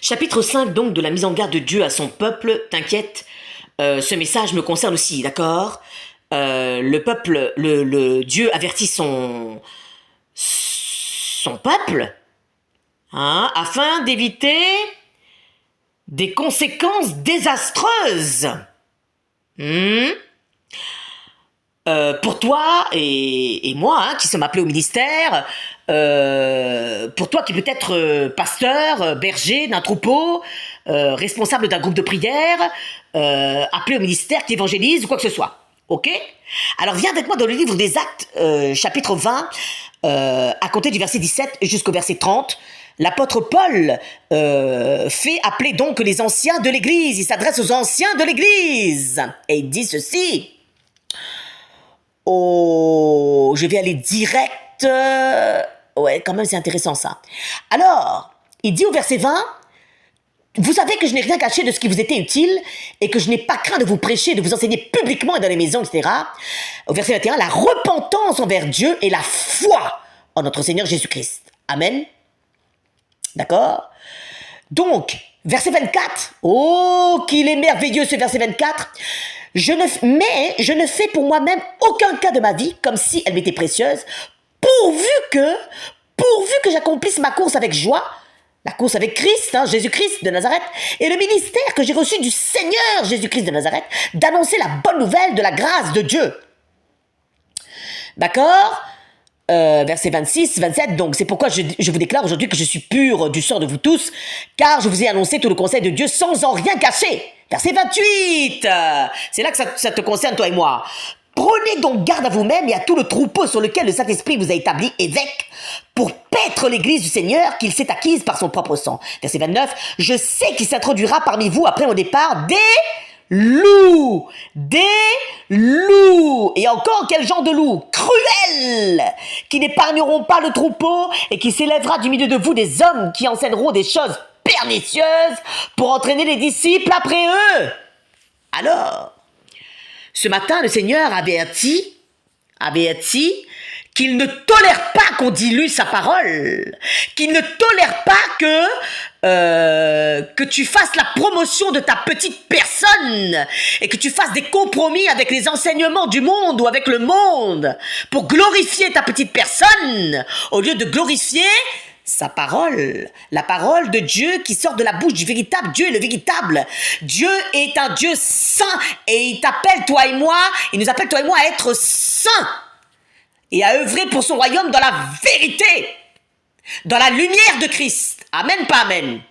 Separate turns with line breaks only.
Chapitre 5 donc de la mise en garde de Dieu à son peuple. T'inquiète, ce message me concerne aussi, d'accord? Le peuple, Dieu avertit son peuple, hein, afin d'éviter des conséquences désastreuses. Pour toi et moi, hein, qui sommes appelés au ministère, pour toi qui peut être pasteur, berger d'un troupeau, responsable d'un groupe de prière, appelé au ministère, qui évangélise ou quoi que ce soit. Ok? Alors viens avec moi dans le livre des Actes, chapitre 20, à compter du verset 17 jusqu'au verset 30. L'apôtre Paul fait appeler donc les anciens de l'Église. Il s'adresse aux anciens de l'Église. Et il dit ceci. Oh, je vais aller direct. Ouais, quand même, c'est intéressant ça. Alors, il dit au verset 20, vous savez que je n'ai rien caché de ce qui vous était utile et que je n'ai pas craint de vous prêcher, de vous enseigner publiquement et dans les maisons, etc. Au verset 21, la repentance envers Dieu et la foi en notre Seigneur Jésus-Christ. Amen. D'accord? Donc, verset 24. Oh, qu'il est merveilleux ce verset 24. Mais je ne fais pour moi-même aucun cas de ma vie comme si elle m'était précieuse, pourvu que j'accomplisse ma course avec joie, la course avec Christ, hein, Jésus-Christ de Nazareth, et le ministère que j'ai reçu du Seigneur Jésus-Christ de Nazareth, d'annoncer la bonne nouvelle de la grâce de Dieu. D'accord? Verset 26, 27, donc c'est pourquoi je vous déclare aujourd'hui que je suis pur du sang de vous tous, car je vous ai annoncé tout le conseil de Dieu sans en rien cacher. Verset 28, c'est là que ça te concerne toi et moi. Prenez donc garde à vous-même et à tout le troupeau sur lequel le Saint-Esprit vous a établi évêque pour paître l'église du Seigneur qu'il s'est acquise par son propre sang. Verset 29, je sais qu'il s'introduira parmi vous après mon départ des loups, et encore quel genre de loups? Cruels, qui n'épargneront pas le troupeau et qui s'élèvera du milieu de vous des hommes qui enseigneront des choses pernicieuses pour entraîner les disciples après eux. Alors, ce matin, le Seigneur avertit qu'il ne tolère pas qu'on dilue sa parole, qu'il ne tolère pas que tu fasses la promotion de ta petite personne et que tu fasses des compromis avec les enseignements du monde ou avec le monde pour glorifier ta petite personne au lieu de glorifier sa parole, la parole de Dieu qui sort de la bouche du véritable Dieu, le véritable. Dieu est un Dieu saint et il nous appelle toi et moi à être saints et à œuvrer pour son royaume dans la vérité, dans la lumière de Christ. Amen, pas amen.